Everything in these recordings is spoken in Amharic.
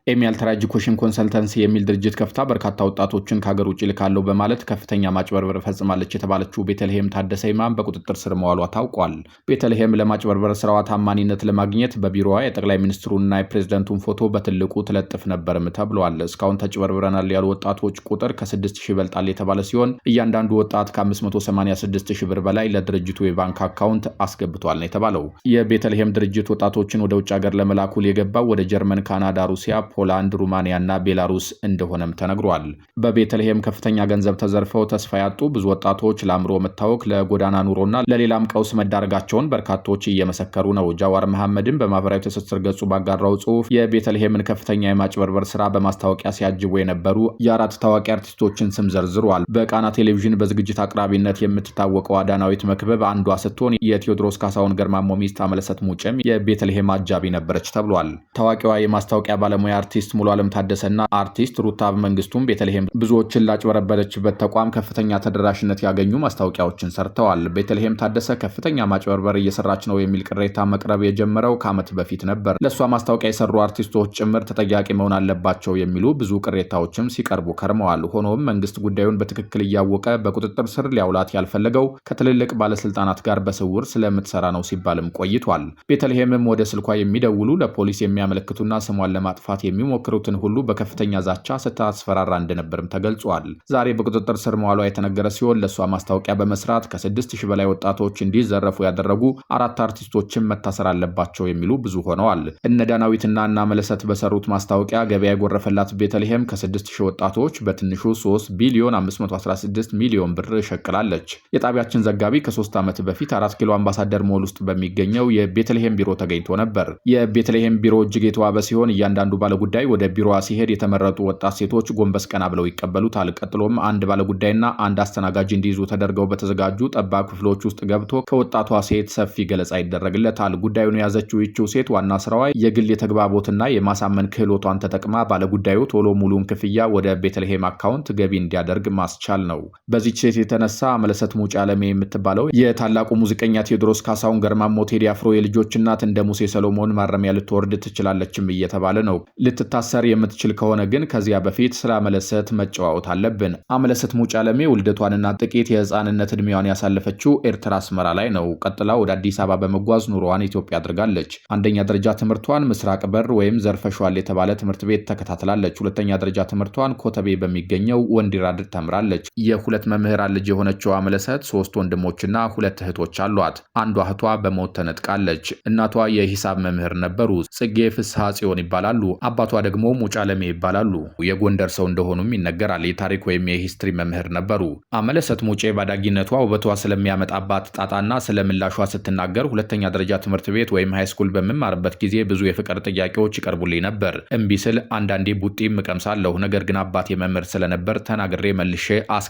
ኤሚ አልትራ ኤጁኬሽን ኮንሰልተንሲ የሚል ድርጅት ከፍታ በርካታ ወጣቶችን ከሀገር ውጭ ልካለው በማለት ከፍተኛ ማጭበርበር ፈጽማለች የተባለችው ቤተልሔም ታደሰ ይማም በቁጥጥር ስር መዋሏ ታውቋል። ቤተልሔም ለማጭበርበር ስራዋ ታማኒነት ለማግኘት በቢሮዋ የጠቅላይ ሚኒስትሩንና የፕሬዝደንቱን ፎቶ በትልቁ ትለጥፍ ነበርም ተብሏል። እስካሁን ተጭበርብረናል ያሉ ወጣቶች ቁጥር ከ6000 ይበልጣል የተባለ ሲሆን እያንዳንዱ ወጣት ከ586000 ብር በላይ ለድርጅቱ የባንክ አካውንት አስገብቷል ነው የተባለው። የቤተልሔም ድርጅት ወጣቶችን ወደ ውጭ ሀገር ለመላኩ የገባው ወደ ጀርመን፣ ካናዳ፣ ሩሲያ፣ ፖላንድ፣ ሩማኒያ እና ቤላሩስ እንደሆነም ተነግሯል። በቤተልሔም ከፍተኛ ገንዘብ ተዘርፈው ተስፋ ያጡ ብዙ ወጣቶች ለአእምሮ መታወክ፣ ለጎዳና ኑሮና ለሌላም ቀውስ መዳረጋቸውን በርካቶች እየመሰከሩ ነው። ጃዋር መሐመድን በማህበራዊ ትስስር ገጹ ባጋራው ጽሑፍ የቤተልሔምን ከፍተኛ የማጭበርበር ስራ በማስታወቂያ ሲያጅቡ የነበሩ የአራት ታዋቂ አርቲስቶችን ስም ዘርዝሯል። በቃና ቴሌቪዥን በዝግጅት አቅራቢነት የምትታወቀው አዳናዊት መክበብ አንዷ ስትሆን የቴዎድሮስ ካሳሁን ገርማሞ ሚስት አመለሰት ሙጬም የቤተልሔም አጃቢ ነበረች ተብሏል። ታዋቂዋ የማስታወቂያ ባለሙያ አርቲስት ሙሉ ዓለም ታደሰና አርቲስት ሩታ መንግስቱም ቤተልሔም ብዙዎችን ላጭበረበረችበት ተቋም ከፍተኛ ተደራሽነት ያገኙ ማስታወቂያዎችን ሰርተዋል። ቤተልሔም ታደሰ ከፍተኛ ማጭበርበር እየሰራች ነው የሚል ቅሬታ መቅረብ የጀመረው ከዓመት በፊት ነበር። ለእሷ ማስታወቂያ የሰሩ አርቲስቶች ጭምር ተጠያቂ መሆን አለባቸው የሚሉ ብዙ ቅሬታዎችም ሲቀርቡ ከርመዋል። ሆኖም መንግስት ጉዳዩን በትክክል እያወቀ በቁጥጥር ስር ሊያውላት ያልፈለገው ከትልልቅ ባለስልጣናት ጋር በስውር ስለምትሰራ ነው ሲባልም ቆይቷል። ቤተልሔምም ወደ ስልኳ የሚደውሉ ለፖሊስ የሚያመለክቱና ስሟን ለማጥፋት የሚሞክሩትን ሁሉ በከፍተኛ ዛቻ ስታስፈራራ እንደነበርም ተገልጿል። ዛሬ በቁጥጥር ስር መዋሏ የተነገረ ሲሆን ለእሷ ማስታወቂያ በመስራት ከ6000 በላይ ወጣቶች እንዲዘረፉ ያደረጉ 4 አርቲስቶችን መታሰር አለባቸው የሚሉ ብዙ ሆነዋል። እነ ዳናዊትና እና መለሰት በሰሩት ማስታወቂያ ገበያ የጎረፈላት ቤተልሔም ከ6000 ወጣቶች በትንሹ 3 ቢሊዮን 516 ሚሊዮን ብር ሸቅላለች። የጣቢያችን ዘጋቢ ከ3 ዓመት በፊት 4 ኪሎ አምባሳደር ሞል ውስጥ በሚገኘው የቤተልሔም ቢሮ ተገኝቶ ነበር። የቤተልሔም ቢሮ እጅግ የተዋበ ሲሆን እያንዳንዱ ባለጉዳይ ወደ ቢሮዋ ሲሄድ የተመረጡ ወጣት ሴቶች ጎንበስ ቀና ብለው ይቀበሉታል። ቀጥሎም አንድ ባለጉዳይና አንድ አስተናጋጅ እንዲይዙ ተደርገው በተዘጋጁ ጠባብ ክፍሎች ውስጥ ገብቶ ከወጣቷ ሴት ሰፊ ገለጻ ይደረግለታል። ጉዳዩን የያዘችው ይህችው ሴት ዋና ስራዋ የግል የተግባቦትና የማሳመን ክህሎቷን ተጠቅማ ባለጉዳዩ ቶሎ ሙሉን ክፍያ ወደ ቤተልሔም አካውንት ገቢ እንዲያደርግ ማስቻል ነው። በዚች ሴት የተነሳ አመለሰት ሙጬ አለሜ የምትባለው የታላቁ ሙዚቀኛ ቴዎድሮስ ካሳሁን ገርማሞ ቴዲ አፍሮ የልጆች እናት እንደ ሙሴ ሰሎሞን ማረሚያ ልትወርድ ትችላለችም እየተባለ ነው። ልትታሰር የምትችል ከሆነ ግን ከዚያ በፊት ስለ አመለሰት መጨዋወት አለብን። አመለሰት ሙጬ አለሜ ውልደቷንና ጥቂት የህፃንነት እድሜዋን ያሳለፈችው ኤርትራ አስመራ ላይ ነው። ቀጥላ ወደ አዲስ አበባ በመጓዝ ኑሮዋን ኢትዮጵያ አድርጋለች። አንደኛ ደረጃ ትምህርቷን ምስራቅ በር ወይም ዘርፈሿል የተባለ ትምህርት ቤት ተከታትላለች። ሁለተኛ ደረጃ ትምህርቷን ኮተቤ በሚገኘው ወንዲራድ ተምራለች። የሁለት መምህራን ልጅ የሆነችው አመለሰት 3 ወንድሞችና 2 እህቶች አሏት። አንዷ እህቷ በሞት ተነጥቃለች። እናቷ የሂሳብ መምህር ነበሩ። ጽጌ ፍስሐ ጽዮን ይባላሉ። አባቷ ደግሞ ሙጬ አለሜ ይባላሉ። የጎንደር ሰው እንደሆኑም ይነገራል። የታሪክ ወይም የሂስትሪ መምህር ነበሩ። አመለሰት ሙጬ ባዳጊነቷ ውበቷ ስለሚያመጣባት ጣጣና ስለምላሿ ስትናገር ሁለተኛ ደረጃ ትምህርት ቤት ወይም ሃይስኩል በምማርበት ጊዜ ብዙ የፍቅር ጥያቄዎች ይቀርቡልኝ ነበር። እምቢ ስል አንዳንዴ ቡጢም እቀምሳለሁ። ነገር ግን አባቴ መምህር ስለነበር ተናግሬ መልሼ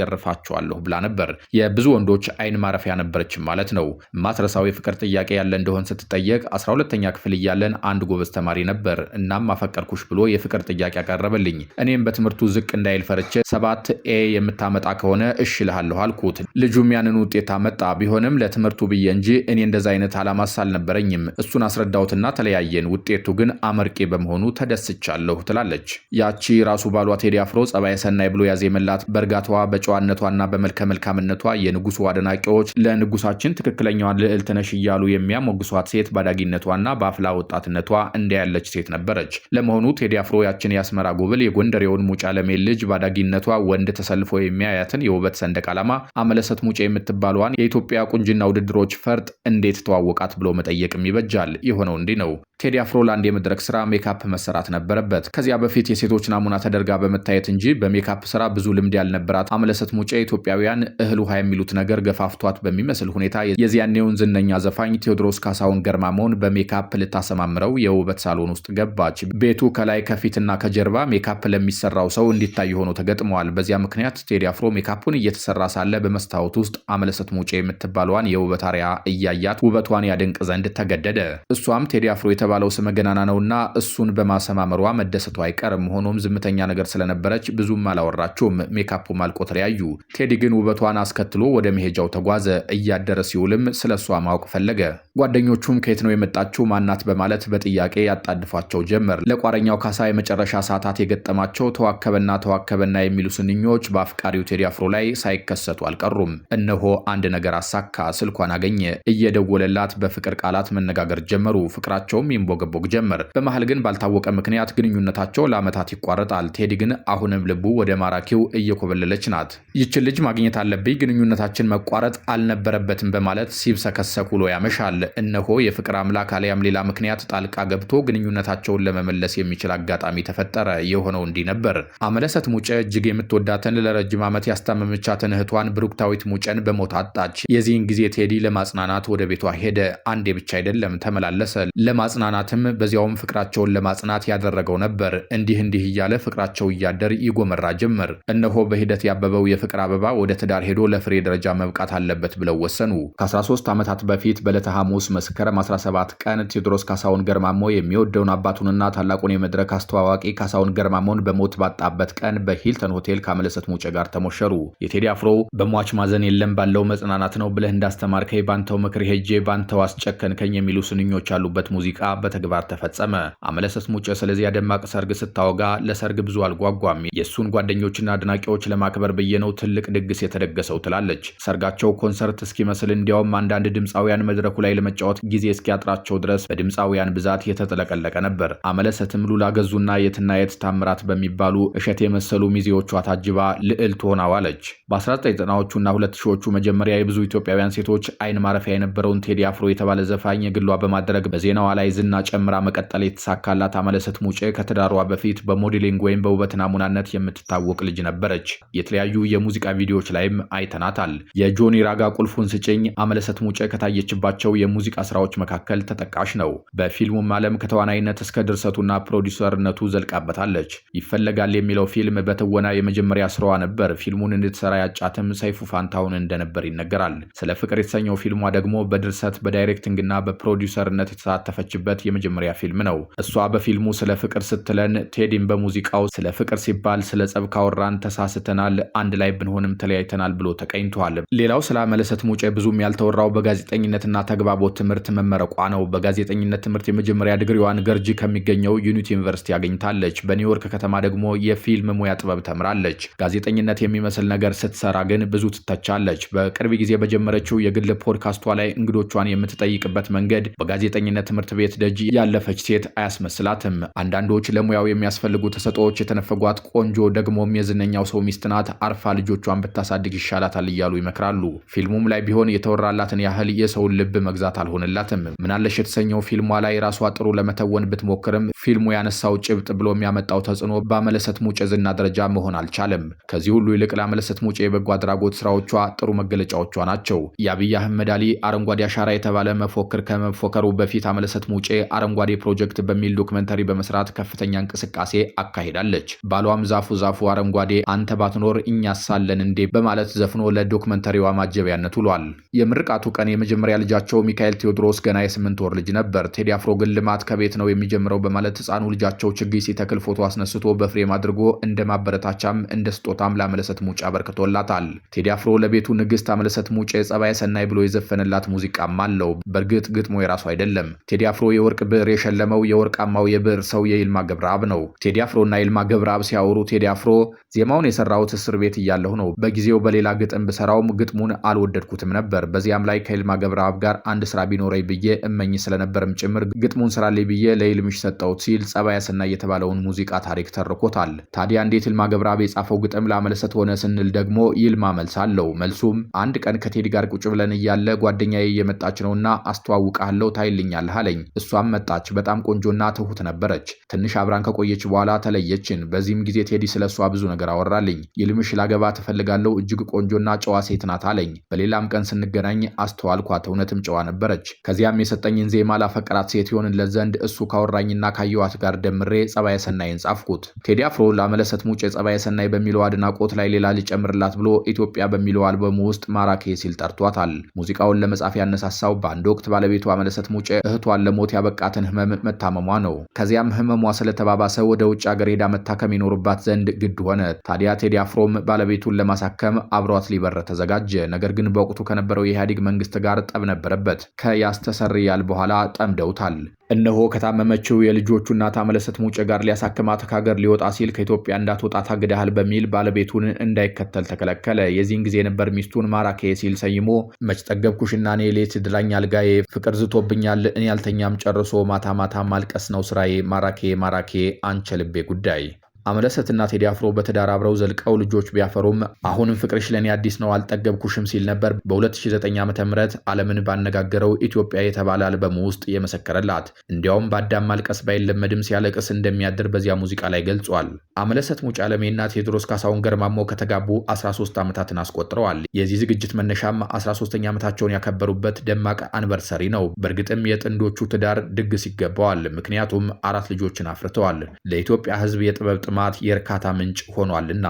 አስገርፋቸዋለሁ ብላ ነበር። የብዙ ወንዶች አይን ማረፊያ ነበረችም ማለት ነው። ማትረሳው የፍቅር ጥያቄ ያለ እንደሆን ስትጠየቅ 12ኛ ክፍል እያለን አንድ ጎበዝ ተማሪ ነበር። እናም አፈቀርኩሽ ብሎ የፍቅር ጥያቄ ያቀረበልኝ። እኔም በትምህርቱ ዝቅ እንዳይል ፈርቼ 7 ኤ የምታመጣ ከሆነ እሺ እልሃለሁ አልኩት። ልጁም ያንን ውጤት አመጣ። ቢሆንም ለትምህርቱ ብዬ እንጂ እኔ እንደዛ አይነት አላማስ አልነበረኝም። እሱን አስረዳሁትና ተለያየን። ውጤቱ ግን አመርቄ በመሆኑ ተደስቻለሁ ትላለች። ያቺ ራሱ ባሏ ቴዲ አፍሮ ጸባይ ሰናይ ብሎ ያዜመላት በእርጋታዋ በጨዋነቷና በመልከ መልካምነቷ የንጉሱ አድናቂዎች ለንጉሳችን ትክክለኛዋን ልዕልት ነሽ እያሉ የሚያሞግሷት ሴት ባዳጊነቷና በአፍላ ወጣትነቷ እንዲያለች ሴት ነበረች። ለመሆኑ ቴዲ አፍሮ ያችን የአስመራ ጉብል የጎንደሬውን ሙጬ አለሜ ልጅ ባዳጊነቷ ወንድ ተሰልፎ የሚያያትን የውበት ሰንደቅ ዓላማ አመለሰት ሙጬ የምትባለዋን የኢትዮጵያ ቁንጅና ውድድሮች ፈርጥ እንዴት ተዋወቃት ብሎ መጠየቅም ይበጃል። የሆነው እንዲህ ነው። ቴዲ አፍሮ ለአንድ የመድረክ ስራ ሜካፕ መሰራት ነበረበት። ከዚያ በፊት የሴቶች ናሙና ተደርጋ በመታየት እንጂ በሜካፕ ስራ ብዙ ልምድ ያልነበራት አመለሰት ሙጬ ኢትዮጵያውያን እህል ውሃ የሚሉት ነገር ገፋፍቷት በሚመስል ሁኔታ የዚያኔውን ዝነኛ ዘፋኝ ቴዎድሮስ ካሳሁን ገርማሞን በሜካፕ ልታሰማምረው የውበት ሳሎን ውስጥ ገባች። ቤቱ ከላይ ከፊትና ከጀርባ ሜካፕ ለሚሰራው ሰው እንዲታይ ሆኖ ተገጥመዋል። በዚያ ምክንያት ቴዲ አፍሮ ሜካፑን እየተሰራ ሳለ በመስታወት ውስጥ አመለሰት ሙጬ የምትባለዋን የውበት አርያ እያያት ውበቷን ያደንቅ ዘንድ ተገደደ። እሷም ቴዲ አፍሮ የተባለው ስመ ገናና ነውና እሱን በማሰማመሯ መደሰቱ አይቀርም። ሆኖም ዝምተኛ ነገር ስለነበረች ብዙም አላወራችውም። ሜካፑም አልቆ ተለያዩ። ቴዲ ግን ውበቷን አስከትሎ ወደ መሄጃው ተጓዘ። እያደረ ሲውልም ስለሷ ማወቅ ፈለገ። ጓደኞቹም ከየት ነው የመጣችው ማናት በማለት በጥያቄ ያጣድፏቸው ጀመር። ለቋረኛው ካሳ የመጨረሻ ሰዓታት የገጠማቸው ተዋከበና የሚሉ ስንኞች በአፍቃሪው ቴዲ አፍሮ ላይ ሳይከሰቱ አልቀሩም። እነሆ አንድ ነገር አሳካ። ስልኳን አገኘ። እየደወለላት በፍቅር ቃላት መነጋገር ጀመሩ። ፍቅራቸውም ይንቦገቦግ ጀመር። በመሃል ግን ባልታወቀ ምክንያት ግንኙነታቸው ለዓመታት ይቋረጣል። ቴዲ ግን አሁንም ልቡ ወደ ማራኪው እየኮበለለች ናት። ይችን ልጅ ማግኘት አለብኝ፣ ግንኙነታችን መቋረጥ አልነበረበትም በማለት ሲብሰከሰክ ውሎ ያመሻል። እነሆ የፍቅር አምላክ አሊያም ሌላ ምክንያት ጣልቃ ገብቶ ግንኙነታቸውን ለመመለስ የሚችል አጋጣሚ ተፈጠረ። የሆነው እንዲህ ነበር። አመለሰት ሙጬ እጅግ የምትወዳትን ለረጅም ዓመት ያስታመመቻትን እህቷን ብሩክታዊት ሙጬን በሞት አጣች። የዚህን ጊዜ ቴዲ ለማጽናናት ወደ ቤቷ ሄደ። አንዴ ብቻ አይደለም ተመላለሰ። ለማጽናናትም በዚያውም ፍቅራቸውን ለማጽናት ያደረገው ነበር። እንዲህ እያለ ፍቅራቸው እያደር ይጎመራ ጀመር። እነሆ በሂደት ያበበው የፍቅር አበባ ወደ ትዳር ሄዶ ለፍሬ ደረጃ መብቃት አለበት ብለው ወሰኑ። ከ13 ዓመታት በፊት በዕለተ ሐሙስ መስከረም 17 ቀን ቴዎድሮስ ካሳሁን ገርማሞ የሚወደውን አባቱንና ታላቁን የመድረክ አስተዋዋቂ ካሳሁን ገርማሞን በሞት ባጣበት ቀን በሂልተን ሆቴል ከአመለሰት ሙጬ ጋር ተሞሸሩ። የቴዲ አፍሮ በሟች ማዘን የለም ባለው መጽናናት ነው ብለህ እንዳስተማርከኝ ባንተው ምክር ሄጄ ባንተው አስጨከንከኝ የሚሉ ስንኞች ያሉበት ሙዚቃ በተግባር ተፈጸመ። አመለሰት ሙጬ ስለዚያ ደማቅ ሰርግ ስታወጋ ለሰርግ ብዙ አልጓጓም። የእሱን ጓደኞችና አድናቂዎች ለማክበር ብዬ ነው ትልቅ ድግስ የተደገሰው ትላለች። ሰርጋቸው ኮንሰርት እስኪመስል እንዲያውም አንዳንድ ድምፃውያን መድረኩ ላይ ለመጫወት ጊዜ እስኪያጥራቸው ድረስ በድምፃውያን ብዛት የተጠለቀለቀ ነበር። አመለሰትም ሉላ ገዙና የትና የት ታምራት በሚባሉ እሸት የመሰሉ ሚዜዎቿ ታጅባ ልዕልት ሆና ዋለች። በ1990ዎቹና 2000ዎቹ መጀመሪያ የብዙ ኢትዮጵያውያን ሴቶች አይን ማረፊያ የነበረውን ቴዲ አፍሮ የተባለ ዘፋኝ የግሏ በማድረግ በዜናዋ ላይ ዝና ጨምራ መቀጠል የተሳካላት አመለሰት ሙጬ ከትዳሯ በፊት በሞዴሊንግ ወይም በውበት ናሙናነት የምትታወቅ ልጅ ነበረች። የተለያዩ የሙዚቃ ቪዲዮዎች ላይም አይተናታል። የጆኒ ራጋ ቁልፉን ስጭኝ አመለሰት ሙጬ ከታየችባቸው የሙዚቃ ስራዎች መካከል ተጠቃሽ ነው። በፊልሙም ዓለም ከተዋናይነት እስከ ድርሰቱና ፕሮዲሰርነቱ ዘልቃበታለች። ይፈለጋል የሚለው ፊልም በትወና የመጀመሪያ ስራዋ ነበር። ፊልሙን እንድትሰራ ያጫትም ሰይፉ ፋንታሁን እንደነበር ይነገራል። ስለ ፍቅር የተሰኘው ፊልሟ ደግሞ በድርሰት በዳይሬክቲንግና በፕሮዲሰርነት የተሳተፈችበት የመጀመሪያ ፊልም ነው። እሷ በፊልሙ ስለ ፍቅር ስትለን፣ ቴዲም በሙዚቃው ስለ ፍቅር ሲባል ስለ ጸብ ካወራን ተሳስተናል፣ አንድ ላይ ብንሆንም ተለያይተናል ብሎ ተቀኝቷል። ሌላው ስለ አመለሰት ሙጬ ብዙም ያልተወራው በጋዜጠኝነትና ተግባቦት ትምህርት መመረቋ ነው። በጋዜጠኝነት ትምህርት የመጀመሪያ ዲግሪዋን ገርጂ ከሚገኘው ዩኒቲ ዩኒቨርሲቲ አግኝታለች። በኒውዮርክ ከተማ ደግሞ የፊልም ሙያ ጥበብ ተምራለች። ጋዜጠኝነት የሚመስል ነገር ስትሰራ ግን ብዙ ትተቻለች። በቅርብ ጊዜ በጀመረችው የግል ፖድካስቷ ላይ እንግዶቿን የምትጠይቅበት መንገድ በጋዜጠኝነት ትምህርት ቤት ደጅ ያለፈች ሴት አያስመስላትም። አንዳንዶች ለሙያው የሚያስፈልጉ ተሰጥኦዎች የተነፈጓት ቆንጆ ደግሞም የዝነኛው ሰው ሚስት ናት፣ አርፋ ልጆቿን ብታሳድግ ይሻላታል እያሉ ይመክራሉ። ፊልሙም ላይ ቢሆን የተወራላትን ያህል የሰውን ልብ መግዛት አልሆነላትም። ምናለሽ የተሰኘው ፊልሟ ላይ ራሷ ጥሩ ለመተወን ብትሞክርም ፊልሙ ያነሳው ጭብጥ ብሎ የሚያመጣው ተጽዕኖ በአመለሰት ሙጬ ዝና ደረጃ መሆን አልቻለም። ከዚህ ሁሉ ይልቅ ለአመለሰት ሙጬ የበጎ አድራጎት ስራዎቿ ጥሩ መገለጫዎቿ ናቸው። የአብይ አህመድ አሊ አረንጓዴ አሻራ የተባለ መፎክር ከመፎከሩ በፊት አመለሰት ሙጬ አረንጓዴ ፕሮጀክት በሚል ዶክመንተሪ በመስራት ከፍተኛ እንቅስቃሴ አካሂዳለች። ባሏም ዛፉ አረንጓዴ አንተ ባትኖር እኛሳለን እንዴ በማለት ዘፍኖ ለዶክመንተሪዋ ማጀቢያነት ውሏል። የምርቃቱ ቀን የመጀመሪያ ልጃቸው ሚካኤል ቴዎድሮስ ገና የ8 ወር ልጅ ነበር። ቴዲ አፍሮ ግን ልማት ከቤት ነው የሚጀምረው በማለት ህፃኑ ልጃቸው ችግኝ ሲተክል ፎቶ አስነስቶ በፍሬም አድርጎ እንደ ማበረታቻም እንደ ስጦታም ለአመለሰት ሙጬ አበርክቶላታል። ቴዲ አፍሮ ለቤቱ ንግስት አመለሰት ሙጬ ጸባይ ሰናይ ብሎ የዘፈነላት ሙዚቃም አለው። በእርግጥ ግጥሞ የራሱ አይደለም። ቴዲ አፍሮ የወርቅ ብዕር የሸለመው የወርቃማው የብዕር ሰው የይልማ ገብረአብ ነው። ቴዲ አፍሮና ይልማ ገብረአብ ሲያወሩ ቴዲ አፍሮ ዜማውን የሰራሁት እስር ቤት እያለሁ ነው። በጊዜው በሌላ ግጥም ብሰራውም ግጥሙን አልወደድኩትም ነበር። በዚያም ላይ ከይልማ ገብረአብ ጋር አንድ ስራ ቢኖረኝ ብዬ እመኝ ስለነበርም ጭምር ግጥሙን ስራልኝ ብዬ ለይልምሽ ሰጠሁት ሲል ጸባይ ሰናይ የተባለውን ሙዚቃ ታሪክ ተርኮታል። ታዲያ እንዴት ይልማ ገብረአብ የጻፈው ግጥም ለአመለሰት ሆነ ስንል ደግሞ ይልማ መልስ አለው። መልሱም አንድ ቀን ከቴዲ ጋር ቁጭ ብለን እያለ ጓደኛዬ እየመጣች ነውና አስተዋውቃለሁ ታይልኛለህ አለኝ። እሷም መጣች። በጣም ቆንጆና ትሁት ነበረች። ትንሽ አብራን ከቆየች በኋላ ተለየችን። በዚህም ጊዜ ቴዲ ስለሷ ብዙ ነገር አወራልኝ። ይልምሽ ላገባ ትፈልጋለሁ፣ እጅግ ቆንጆና ጨዋ ሴት ናት አለኝ። በሌላም ቀን ስንገናኝ አስተዋልኳት፣ እውነትም ጨዋ ነበረች። ከዚያም የሰጠኝን ዜማ ላፈቀራት ሴት ይሆንለት ዘንድ እሱ ካወራኝና ካየዋት ጋር ደምሬ ጸባየ ሰናይን ጻፍኩት። ቴዲ አፍሮ ለአመለሰት ሙጬ ጸባየ ሰናይ በሚለው አድናቆት ላይ ሌላ ሊጨምርላት ብሎ ኢትዮጵያ በሚለው አልበሙ ውስጥ ማራኬ ሲል ጠርቷታል። ሙዚቃውን ለመጻፍ ያነሳሳው በአንድ ወቅት ባለቤቱ አመለሰት ሙጬ እህቷን ለሞት ያበቃትን ህመም መታመሟ ነው። ከዚያም ህመሟ ስለተባባሰ ወደ ውጭ ሀገር ሄዳ መታከም ይኖርባት ዘንድ ግድ ሆነ። ታዲያ ቴዲ አፍሮም ባለቤቱን ለማሳከም አብሯት ሊበር ተዘጋጀ። ነገር ግን በወቅቱ ከነበረው የኢህአዴግ መንግስት ጋር ጠብ ነበረበት። ከያስተሰርያል በኋላ ጠምደውታል። እነሆ ከታመመችው የልጆቹ እናት አምለሰት ሙጬ ጋር ሊያሳክማት ከሀገር ሊወጣ ሲል ከኢትዮጵያ እንዳትወጣ ታግደሃል በሚል ባለቤቱን እንዳይከተል ተከለከለ። የዚህን ጊዜ ነበር ሚስቱን ማራኬ ሲል ሰይሞ መች ጠገብኩሽና እኔ ሌት ድራኝ አልጋዬ ፍቅር ዝቶብኛል እኔ ያልተኛም ጨርሶ ማታ ማታ ማልቀስ ነው ስራዬ ማራኬ ማራኬ አንቸ ልቤ ጉዳይ። አምለሰትና ቴዲ አፍሮ በትዳር አብረው ዘልቀው ልጆች ቢያፈሩም አሁንም ፍቅርሽ ለኔ አዲስ ነው አልጠገብኩሽም ሲል ነበር በ2009 ዓ.ም ዓለምን ባነጋገረው ኢትዮጵያ የተባለ አልበሙ ውስጥ የመሰከረላት። እንዲያውም በአዳም ማልቀስ ባይለመድም ሲያለቅስ እንደሚያድር በዚያ ሙዚቃ ላይ ገልጿል። አምለሰት ሙጬ ዓለሜና ቴዎድሮስ ካሳሁን ገርማሞ ከተጋቡ 13 ዓመታትን አስቆጥረዋል። የዚህ ዝግጅት መነሻም 13ኛ ዓመታቸውን ያከበሩበት ደማቅ አንቨርሰሪ ነው። በእርግጥም የጥንዶቹ ትዳር ድግስ ይገባዋል። ምክንያቱም 4 ልጆችን አፍርተዋል። ለኢትዮጵያ ሕዝብ የጥበብ ማት የእርካታ ምንጭ ሆኗልና